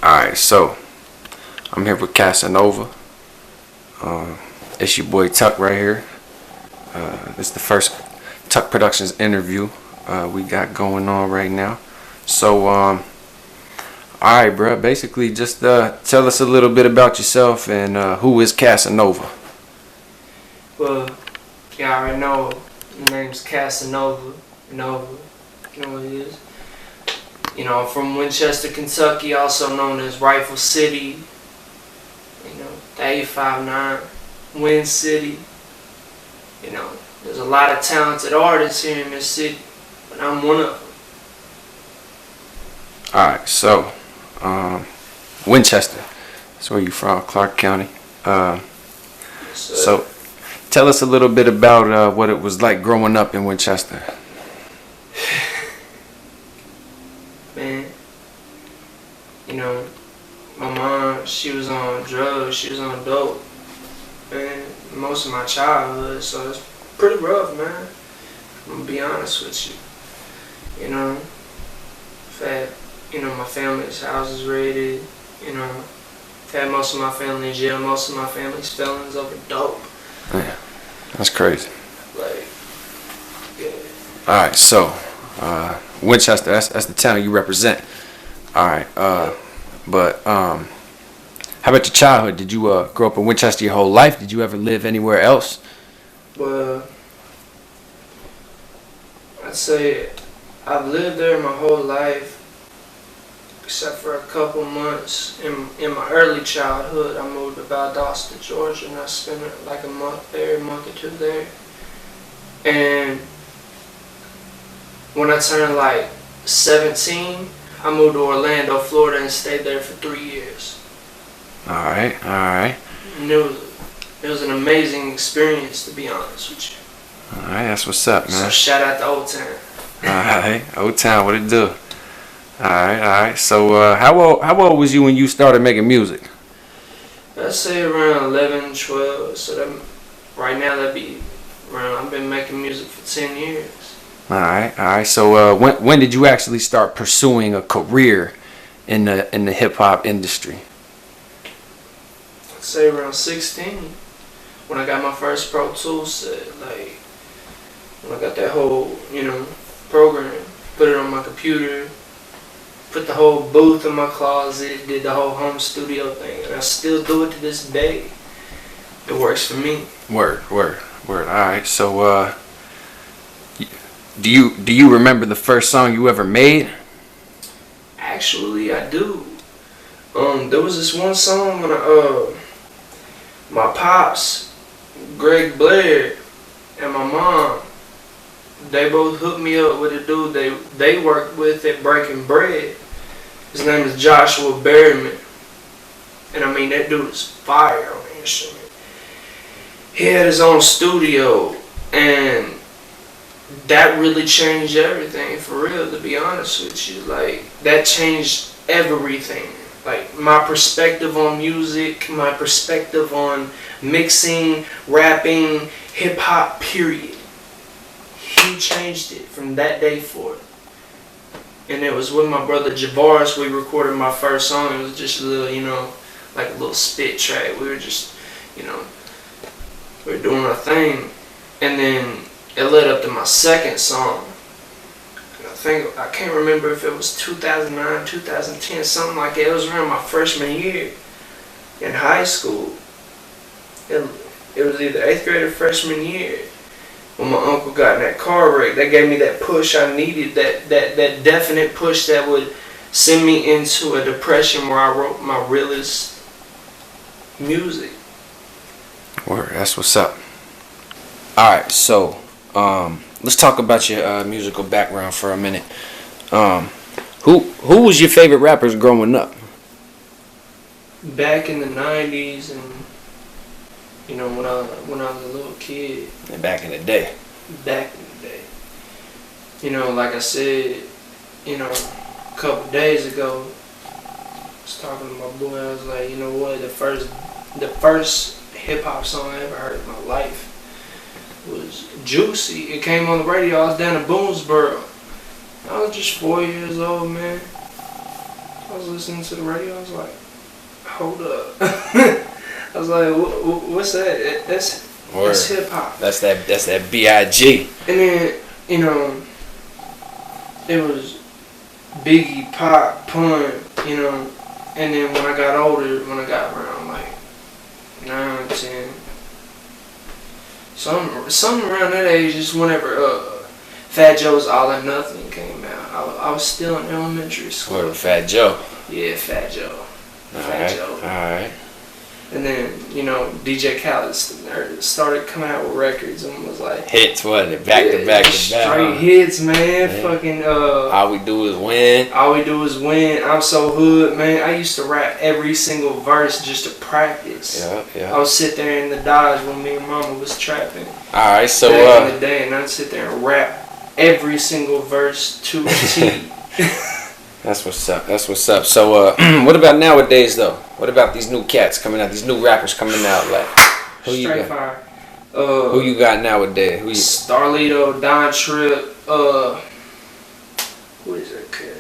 Alright, so I'm here with Kasanova. It's your boy Tuck right here. This is the first Tuck Productions interview we got going on right now. So, alright, bro. Basically, just tell us a little bit about yourself and who is Kasanova. Well, you already know my name's Kasanova. Nova, you know what it is. You know, I'm from Winchester, Kentucky, also known as Rifle City. You know, the 859, Wind City. You know, there's a lot of talented artists here in this city, but I'm one of them. Alright, so Winchester. That's where you from, Clark County. So tell us a little bit about what it was like growing up in Winchester. Man, you know, my mom, she was on drugs, she was on dope, man, most of my childhood, so it's pretty rough, man. I'm gonna be honest with you. You know, I've had, you know, my family's houses raided, you know, I've had most of my family in jail, most of my family's felons over dope. Yeah, that's crazy. Like, yeah. Alright, so Winchester, that's the town you represent. Alright, but how about your childhood? Did you grow up in Winchester your whole life? Did you ever live anywhere else? Well, I'd say I've lived there my whole life, except for a couple months. In my early childhood, I moved to Valdosta, Georgia, and I spent like a month there, a month or two there. And when I turned like 17, I moved to Orlando, Florida, and stayed there for 3 years. Alright. And it was an amazing experience, to be honest with you. Alright, that's what's up, man. So shout out to Old Town. Alright, Old Town, what it do? Alright. So how old was you when you started making music? I'd say around 11, 12. So that right now that'd be around. I've been making music for 10 years. Alright. So when did you actually start pursuing a career in the hip hop industry? I'd say around 16, when I got my first Pro Tools set. Like when I got that whole, you know, program, put it on my computer, put the whole booth in my closet, did the whole home studio thing, and I still do it to this day. It works for me. Word. Alright, so do you remember the first song you ever made? Actually, I do. There was this one song when my pops, Greg Blair, and my mom, they both hooked me up with a dude they worked with at Breaking Bread. His name is Joshua Berryman. And I mean, that dude is fire on the instrument. He had his own studio, and that really changed everything, for real, to be honest with you. Like, that changed everything. Like, my perspective on music, my perspective on mixing, rapping, hip-hop, period. He changed it from that day forward. And it was with my brother Javaris, we recorded my first song. It was just a little, you know, like a little spit track. We were just, you know, we were doing our thing. And then it led up to my second song. And I can't remember if it was 2009, 2010, something like that. It was around my freshman year in high school. It was either 8th grade or freshman year. When my uncle got in that car wreck, that gave me that push I needed, that definite push that would send me into a depression where I wrote my realest music. Word, that's what's up. Alright, so let's talk about your musical background for a minute. Who was your favorite rappers growing up? Back in the 90s and, you know, when I was a little kid. And back in the day. You know, like I said, you know, a couple days ago, I was talking to my boy. I was like, you know what? The first hip hop song I ever heard in my life was Juicy. It came on the radio. I was down in Boonesboro. I was just 4 years old, man. I was listening to the radio. I was like, hold up. I was like, what's that? That's hip hop. That's that B.I.G. And then, you know, it was Biggie, Pop, Pun, you know. And then when I got older, when I got around like 9, 10, something around that age, just whenever Fat Joe's All or Nothing came out, I was still in elementary school. Or Fat Joe. Yeah, Fat Joe. All right. And then, you know, DJ Khaled started coming out with records and was like... Hits, wasn't it? Back to back. Straight hits, man. Fucking... All We Do Is Win. All We Do Is Win. I'm So Hood, man. I used to rap every single verse just to practice. Yeah. I would sit there in the Dodge when me and Mama was trapping. All right, so... back in the day, and I'd sit there and rap every single verse to a T. That's what's up. So, what about nowadays, though? What about these new cats coming out? These new rappers coming out? Like, who you got? Fire. Who you got nowadays? Who you? Starlito, Don Tripp, who is that kid?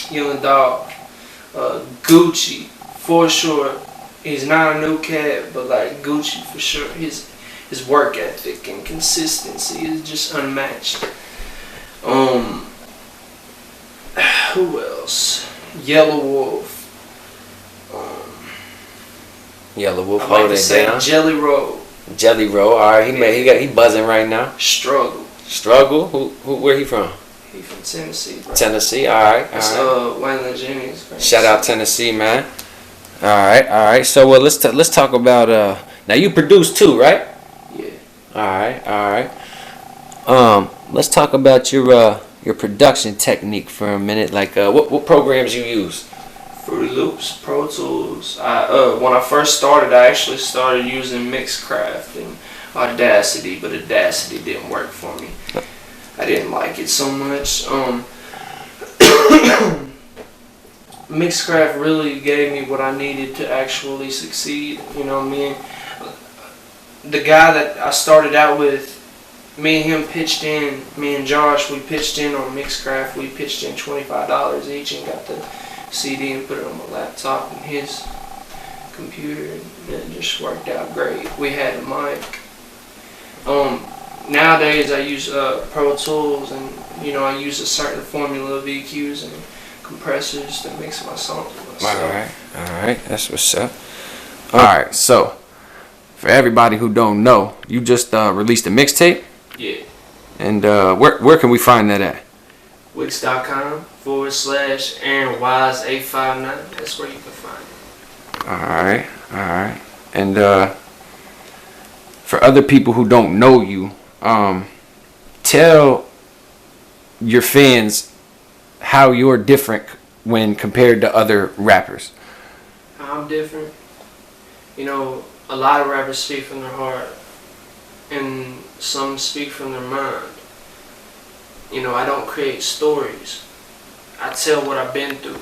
Young Dog, Gucci, for sure. He's not a new cat, but like Gucci for sure. His work ethic and consistency is just unmatched. Who else? Yellow Wolf. Yellow Wolf, I like hold to it say down. Jelly Roll. Jelly Roll. All right, he buzzing right now. Struggle. Who? Where he from? He from Tennessee, bro. Tennessee. All right. That's Waylon Jennings. Right? Shout out Tennessee, man. All right. So let's talk about now you produce too, right? Yeah. All right. Let's talk about your production technique for a minute. Like what programs you use? Fruity Loops, Pro Tools. When I first started, I actually started using Mixcraft and Audacity, but Audacity didn't work for me. I didn't like it so much. Mixcraft really gave me what I needed to actually succeed. You know, the guy that I started out with, me and Josh, we pitched in on Mixcraft. We pitched in $25 each and got the CD and put it on my laptop and his computer, and it just worked out great. We had a mic. Nowadays I use Pro Tools, and you know I use a certain formula of EQs and compressors to mix my songs with myself. All right, that's what's up. All right, so for everybody who don't know, you just released a mixtape. Yeah. And where can we find that at? Wix.com/AaronWise859. That's where you can find it. All right. And for other people who don't know you, tell your fans how you're different when compared to other rappers. How I'm different? You know, a lot of rappers speak from their heart, and some speak from their mind. You know, I don't create stories. I tell what I've been through.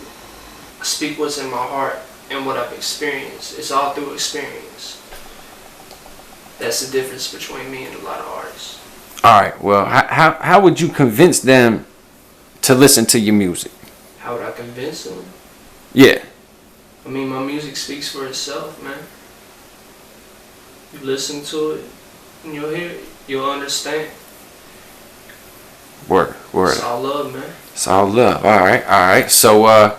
I speak what's in my heart and what I've experienced. It's all through experience. That's the difference between me and a lot of artists. All right. Well, how would you convince them to listen to your music? How would I convince them? Yeah. I mean, my music speaks for itself, man. You listen to it, and you'll hear it. You'll understand. Word. It's all love, man. It's all love. All right. So,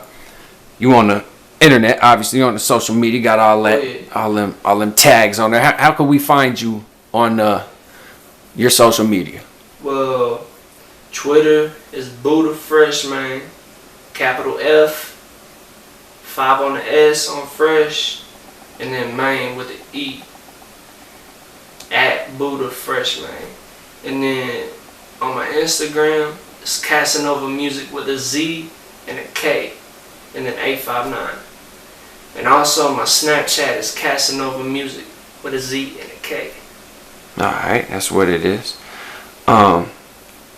you on the internet, obviously on the social media, got all that, all them tags on there. How can we find you on your social media? Well, Twitter is Buddha Fresh, man. Capital F, 5 on the S on Fresh, and then Main with the E. At Buddha Fresh, man. And then on my Instagram, it's Kasanova Music with a Z and a K, and then 859. And also my Snapchat is Kasanova Music with a Z and a K. Alright, that's what it is.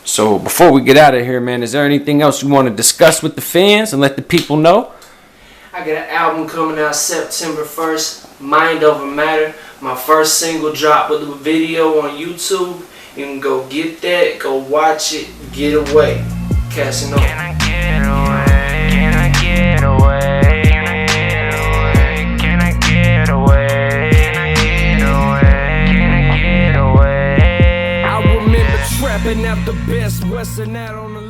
So before we get out of here, man, is there anything else you want to discuss with the fans and let the people know? I got an album coming out September 1st, Mind Over Matter. My first single dropped with a video on YouTube. You can go get that, go watch it, get away. Kasanova. Can I get away? Can I get trapping out the best Western out on the